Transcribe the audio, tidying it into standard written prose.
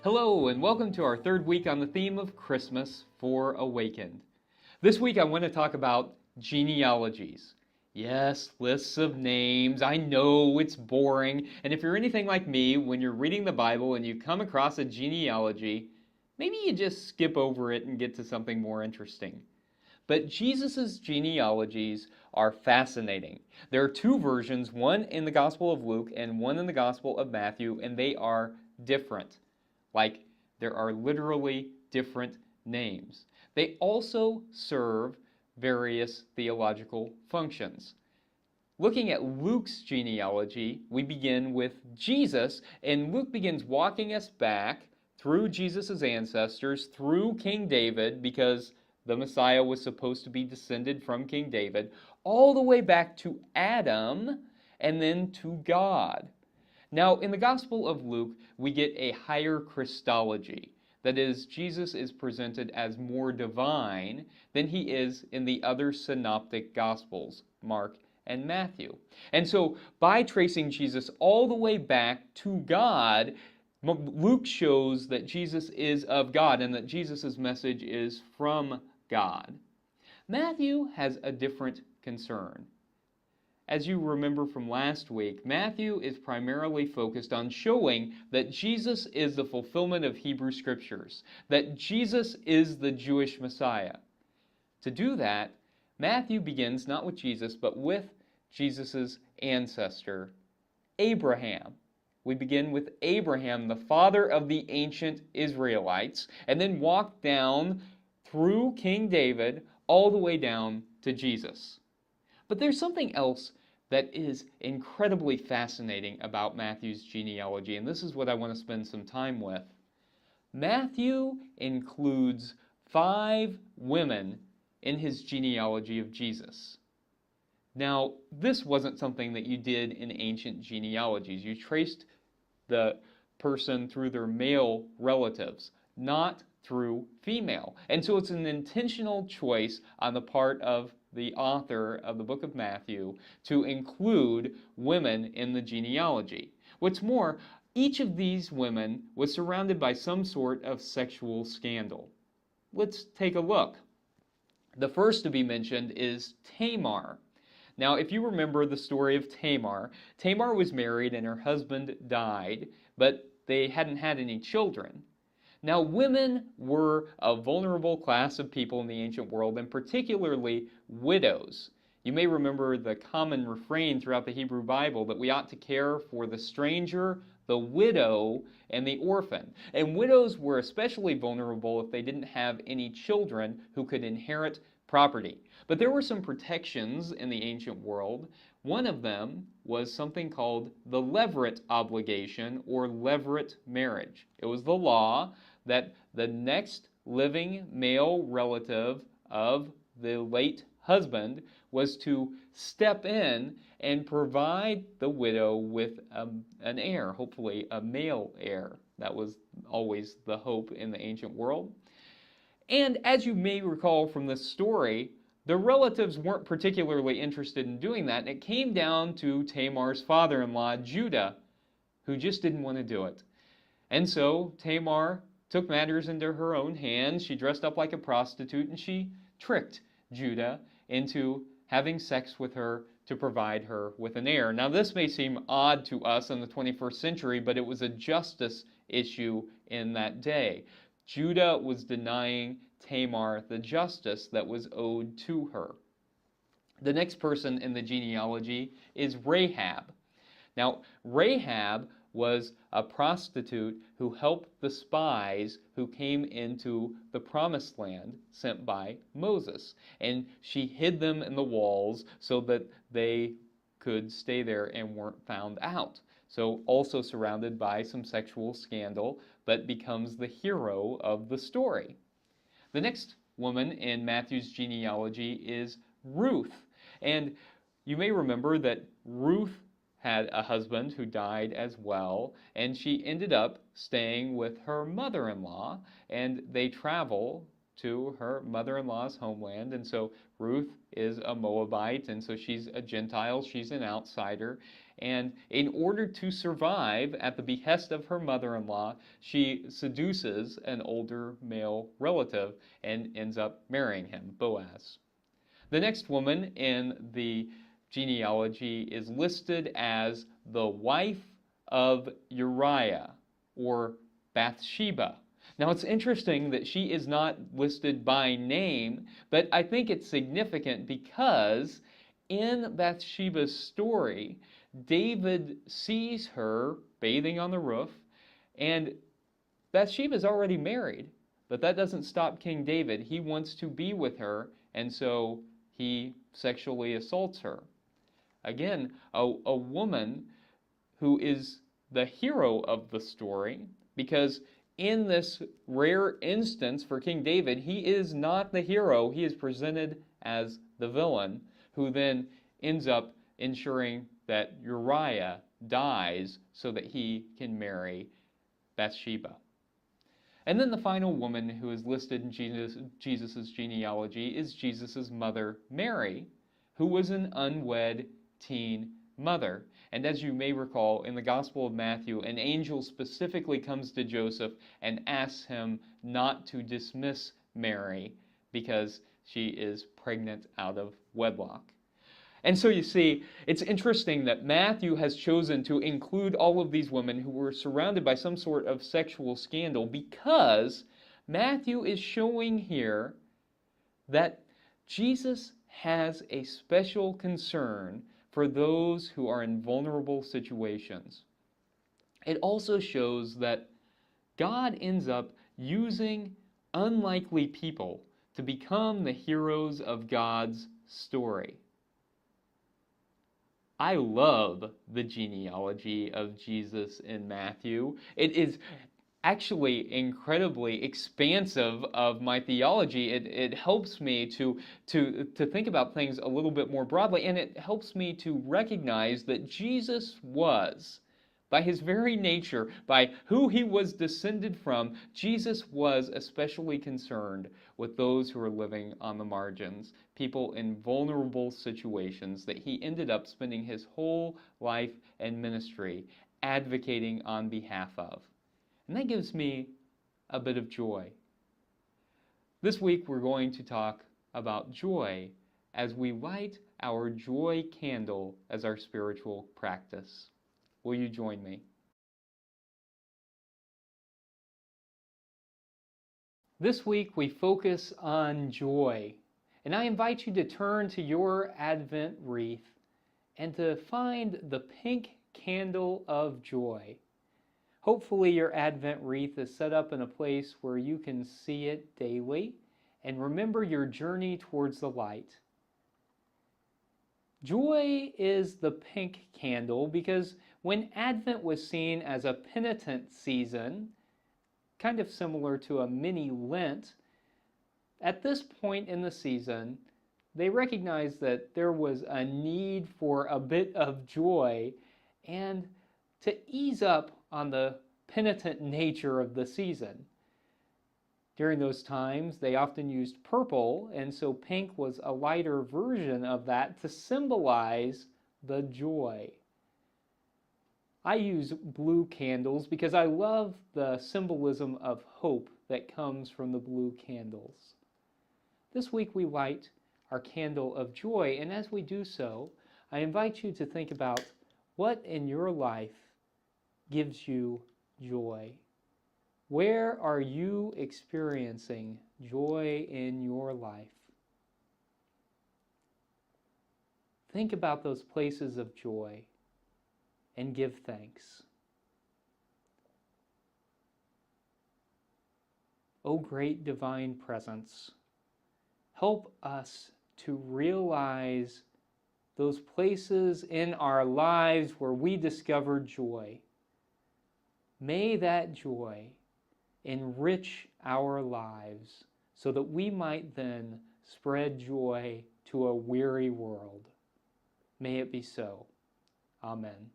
Hello, and welcome to our third week on the theme of Christmas for Awakened. This week I want to talk about genealogies. Yes, lists of names. I know it's boring, and if you're anything like me, when you're reading the Bible and you come across a genealogy, maybe you just skip over it and get to something more interesting. But Jesus' genealogies are fascinating. There are two versions, one in the Gospel of Luke and one in the Gospel of Matthew, and they are different. Like, there are literally different names. They also serve various theological functions. Looking at Luke's genealogy, we begin with Jesus, and Luke begins walking us back through Jesus' ancestors, through King David, because the Messiah was supposed to be descended from King David, all the way back to Adam, and then to God. Now, in the Gospel of Luke, we get a higher Christology. That is, Jesus is presented as more divine than he is in the other synoptic Gospels, Mark and Matthew. And so, by tracing Jesus all the way back to God, Luke shows that Jesus is of God and that Jesus' message is from God. Matthew has a different concern. As you remember from last week, Matthew is primarily focused on showing that Jesus is the fulfillment of Hebrew Scriptures, that Jesus is the Jewish Messiah. To do that, Matthew begins not with Jesus, but with Jesus' ancestor, Abraham. We begin with Abraham, the father of the ancient Israelites, and then walk down through King David all the way down to Jesus. But there's something else that is incredibly fascinating about Matthew's genealogy, and this is what I want to spend some time with. Matthew includes 5 women in his genealogy of Jesus. Now, this wasn't something that you did in ancient genealogies. You traced the person through their male relatives, not through female. And so it's an intentional choice on the part of the author of the book of Matthew to include women in the genealogy. What's more, each of these women was surrounded by some sort of sexual scandal. Let's take a look. The first to be mentioned is Tamar. Now, if you remember the story of Tamar, Tamar was married and her husband died, but they hadn't had any children. Now, women were a vulnerable class of people in the ancient world, and particularly widows. You may remember the common refrain throughout the Hebrew Bible that we ought to care for the stranger, the widow, and the orphan. And widows were especially vulnerable if they didn't have any children who could inherit property. But there were some protections in the ancient world. One of them was something called the levirate obligation or levirate marriage. It was the law that the next living male relative of the late husband was to step in and provide the widow with an heir, hopefully a male heir. That was always the hope in the ancient world. And as you may recall from this story, the relatives weren't particularly interested in doing that, and it came down to Tamar's father-in-law, Judah, who just didn't want to do it. And so Tamar took matters into her own hands. She dressed up like a prostitute, and she tricked Judah into having sex with her to provide her with an heir. Now, this may seem odd to us in the 21st century, but it was a justice issue in that day. Judah was denying Tamar the justice that was owed to her. The next person in the genealogy is Rahab. Now, Rahab was a prostitute who helped the spies who came into the promised land sent by Moses. And she hid them in the walls so that they could stay there and weren't found out. So also surrounded by some sexual scandal, but becomes the hero of the story. The next woman in Matthew's genealogy is Ruth. And you may remember that Ruth had a husband who died as well, and she ended up staying with her mother-in-law, and they travel to her mother-in-law's homeland. And so Ruth is a Moabite, and so she's a Gentile, she's an outsider. And in order to survive, at the behest of her mother-in-law, she seduces an older male relative and ends up marrying him, Boaz. The next woman in the genealogy is listed as the wife of Uriah, or Bathsheba. Now it's interesting that she is not listed by name, but I think it's significant because in Bathsheba's story, David sees her bathing on the roof, and Bathsheba is already married, but that doesn't stop King David. He wants to be with her, and so he sexually assaults her. Again, a woman who is the hero of the story, because in this rare instance for King David, he is not the hero. He is presented as the villain, who then ends up ensuring that Uriah dies so that he can marry Bathsheba. And then the final woman who is listed in Jesus' genealogy is Jesus' mother, Mary, who was an unwed teen mother. And as you may recall, in the Gospel of Matthew, an angel specifically comes to Joseph and asks him not to dismiss Mary because she is pregnant out of wedlock. And so you see, it's interesting that Matthew has chosen to include all of these women who were surrounded by some sort of sexual scandal because Matthew is showing here that Jesus has a special concern for those who are in vulnerable situations. It also shows that God ends up using unlikely people to become the heroes of God's story. I love the genealogy of Jesus in Matthew. It is actually incredibly expansive of my theology. It helps me to think about things a little bit more broadly, and it helps me to recognize that Jesus was, by his very nature, by who he was descended from, Jesus was especially concerned with those who are living on the margins, people in vulnerable situations that he ended up spending his whole life and ministry advocating on behalf of. And that gives me a bit of joy. This week we're going to talk about joy as we light our joy candle as our spiritual practice. Will you join me? This week we focus on joy, and I invite you to turn to your Advent wreath and to find the pink candle of joy. Hopefully your Advent wreath is set up in a place where you can see it daily and remember your journey towards the light. Joy is the pink candle because when Advent was seen as a penitent season, kind of similar to a mini Lent, at this point in the season, they recognized that there was a need for a bit of joy and to ease up on the penitent nature of the season. During those times, they often used purple, and so pink was a lighter version of that to symbolize the joy. I use blue candles because I love the symbolism of hope that comes from the blue candles. This week we light our candle of joy, and as we do so, I invite you to think about what in your life gives you joy. Where are you experiencing joy in your life? Think about those places of joy and give thanks. O great divine presence, help us to realize those places in our lives where we discover joy. May that joy enrich our lives so that we might then spread joy to a weary world. May it be so. Amen.